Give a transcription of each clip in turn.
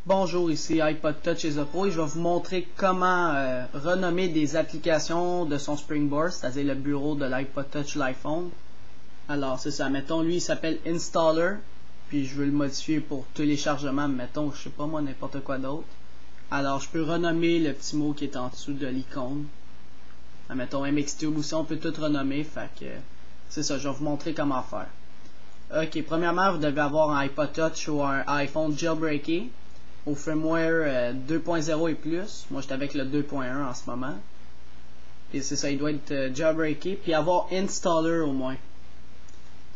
Bonjour, ici iPod Touch et Zoppo et je vais vous montrer comment renommer des applications de son Springboard, c'est-à-dire le bureau de l'iPod Touch l'iPhone. Alors c'est ça, mettons lui il s'appelle Installer, puis je veux le modifier pour téléchargement, mettons je sais pas moi n'importe quoi d'autre. Alors je peux renommer le petit mot qui est en dessous de l'icône. Mettons MXTube aussi, on peut tout renommer, fait que c'est ça, je vais vous montrer comment faire. Ok, premièrement vous devez avoir un iPod Touch ou un iPhone jailbreaké au firmware 2.0 et plus. Moi j'étais avec le 2.1 en ce moment. Et c'est ça, il doit être jailbreaké. Puis avoir installer au moins.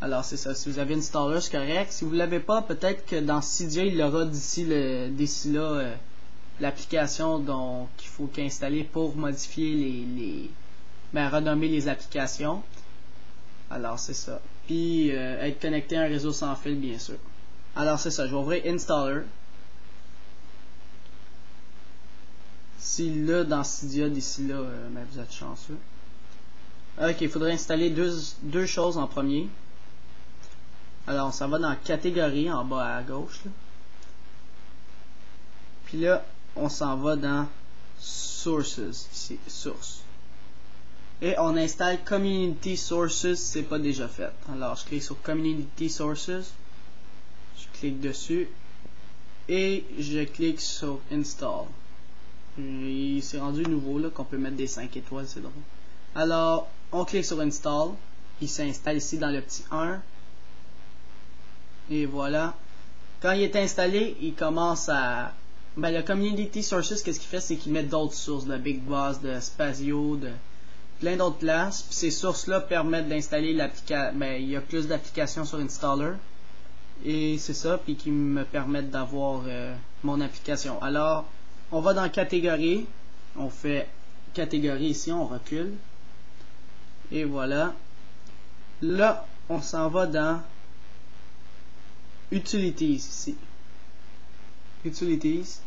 Alors c'est ça, si vous avez installer c'est correct. Si vous l'avez pas, peut-être que dans Cydia il aura d'ici là l'application qu'il faut qu'installer pour modifier renommer les applications. Alors c'est ça. Puis être connecté à un réseau sans fil bien sûr. Alors c'est ça, je vais ouvrir installer. Si là, dans Cydia, d'ici là, vous êtes chanceux. Ok, il faudrait installer deux choses en premier. Alors, ça va dans catégorie, en bas à gauche. Là. Puis là, on s'en va dans Sources, ici, Sources. Et on installe Community Sources, c'est pas déjà fait. Alors, je clique sur Community Sources. Je clique dessus. Et je clique sur Install. Il s'est rendu nouveau là qu'on peut mettre des 5 étoiles, c'est drôle. Alors, on clique sur Install. Il s'installe ici dans le petit 1. Et voilà. Quand il est installé, il commence à... le Community Sources, qu'est-ce qu'il fait? C'est qu'il met d'autres sources, de Big Boss, de Spazio, de plein d'autres places. Puis ces sources-là permettent d'installer l'application. Il y a plus d'applications sur Installer. Et c'est ça, puis qui me permettent d'avoir mon application. Alors, on va dans catégorie, on fait catégorie ici, on recule, et voilà. Là, on s'en va dans Utilities ici. Utilities.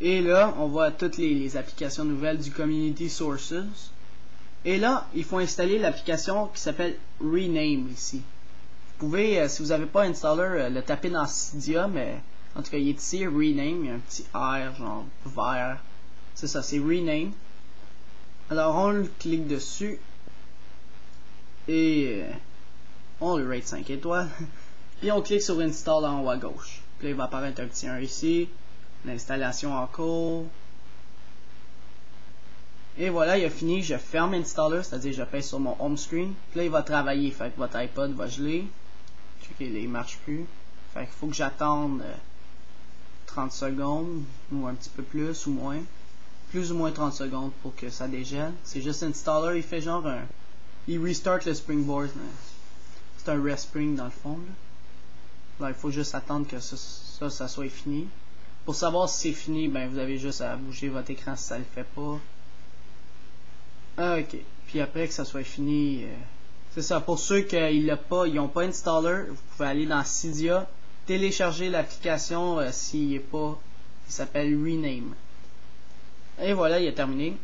Et là, on voit toutes les applications nouvelles du Community Sources. Et là, il faut installer l'application qui s'appelle Rename ici. Vous pouvez, si vous n'avez pas Installer, le taper dans Cydia, mais... En tout cas, il est ici, Rename, il y a un petit R, genre vert. C'est ça, c'est Rename. Alors, on le clique dessus. Et on le rate 5 étoiles. Puis on clique sur Install en haut à gauche. Puis là, il va apparaître un petit 1 ici. L'installation en cours. Et voilà, il a fini. Je ferme Installer, c'est-à-dire je pèse sur mon home screen. Puis là, il va travailler. Fait que votre iPod va geler. Il marche plus. Fait qu'il faut que j'attende 30 secondes, ou un petit peu plus ou moins. Plus ou moins 30 secondes pour que ça dégèle. C'est juste Installer, il fait genre un... Il restart le Springboard. C'est un respring dans le fond. Là, il faut juste attendre que ça soit fini. Pour savoir si c'est fini, vous avez juste à bouger votre écran si ça le fait pas. Ok. Puis après que ça soit fini... c'est ça, pour ceux qui n'ont pas Installer, vous pouvez aller dans Cydia, télécharger l'application s'il n'est pas, il s'appelle Rename. Et voilà, il est terminé.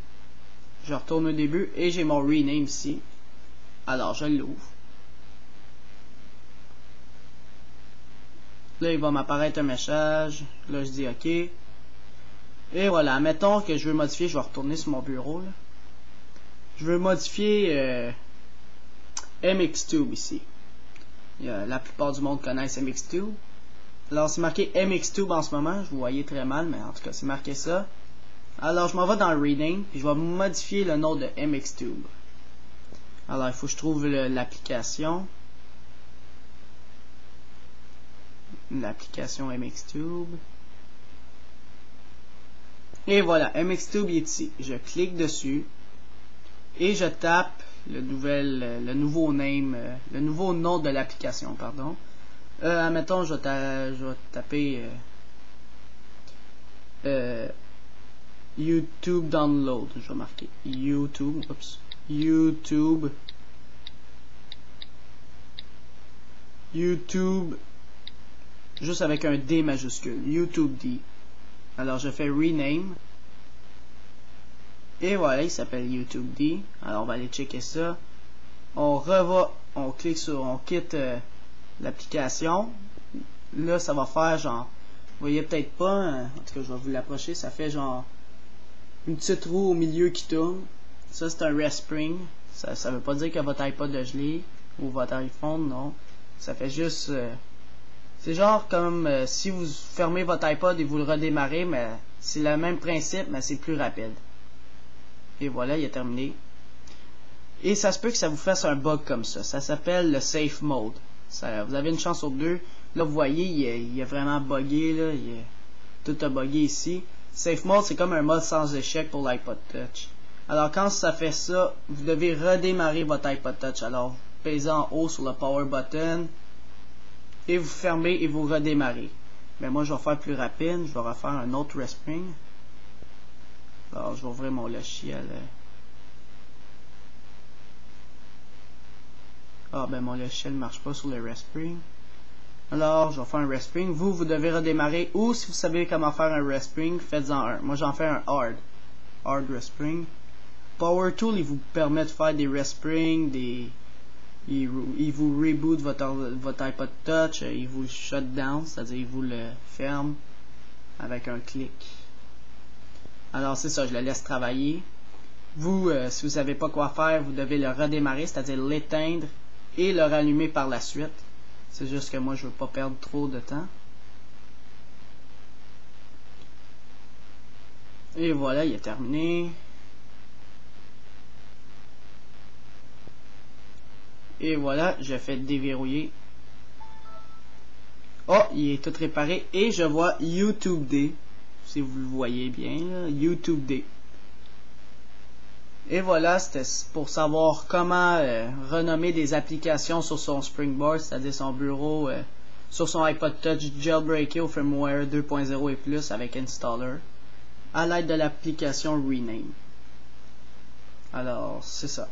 Je retourne au début et j'ai mon Rename ici. Alors, je l'ouvre. Là, il va m'apparaître un message. Là, je dis OK. Et voilà, mettons que je veux modifier, je vais retourner sur mon bureau. Là. Je veux modifier... MXTube ici. La plupart du monde connaissent MXTube. Alors c'est marqué MXTube en ce moment, vous voyez très mal, mais en tout cas c'est marqué ça. Alors je m'en vais dans Rename, puis je vais modifier le nom de MXTube. Alors il faut que je trouve l'application. L'application MXTube. Et voilà, MXTube est ici. Je clique dessus. Et je tape le nouveau nom de l'application, pardon. Admettons, je vais taper YouTube Download. Je vais marquer YouTube. Oups. YouTube. Juste avec un D majuscule. YouTube D. Alors, je fais Rename. Et voilà, il s'appelle YouTube D. Alors, on va aller checker ça. On quitte l'application. là, ça va faire genre, vous voyez peut-être pas, hein, en tout cas, je vais vous l'approcher, ça fait genre une petite roue au milieu qui tourne. Ça, c'est un rest spring. Ça veut pas dire que votre iPod a gelé ou votre iPhone, non. Ça fait juste... c'est genre comme si vous fermez votre iPod et vous le redémarrez, mais c'est le même principe, mais c'est plus rapide. Et voilà, il est terminé. Et ça se peut que ça vous fasse un bug comme ça. Ça s'appelle le Safe Mode. Vous avez une chance sur deux. Là, vous voyez, il est vraiment buggé. Là, tout a buggé ici. Safe Mode, c'est comme un mode sans échec pour l'iPod Touch. Alors, quand ça fait ça, vous devez redémarrer votre iPod Touch. Alors, vous pèsez en haut sur le Power Button et vous fermez et vous redémarrez. Mais moi, je vais faire plus rapide. Je vais refaire un autre rest spring. Alors, je vais ouvrir mon logiciel. Ah, ben mon logiciel ne marche pas sur le rest spring. Alors, je vais faire un rest spring. Vous devez redémarrer. Ou si vous savez comment faire un rest spring, faites-en un. Moi, j'en fais un hard rest spring. Power Tool, il vous permet de faire des rest spring, il vous reboot votre iPod Touch, il vous shut down, c'est-à-dire il vous le ferme avec un clic. Alors, c'est ça, je le laisse travailler. Vous, si vous savez pas quoi faire, vous devez le redémarrer, c'est-à-dire l'éteindre et le rallumer par la suite. C'est juste que moi, je veux pas perdre trop de temps. Et voilà, il est terminé. Et voilà, j'ai fait déverrouiller. Oh, il est tout réparé. Et je vois YouTube D. Si vous le voyez bien, là, YouTube D. Et voilà, c'était pour savoir comment renommer des applications sur son Springboard, c'est-à-dire son bureau, sur son iPod Touch jailbreaké au firmware 2.0 et plus avec installer, à l'aide de l'application Rename. Alors, c'est ça.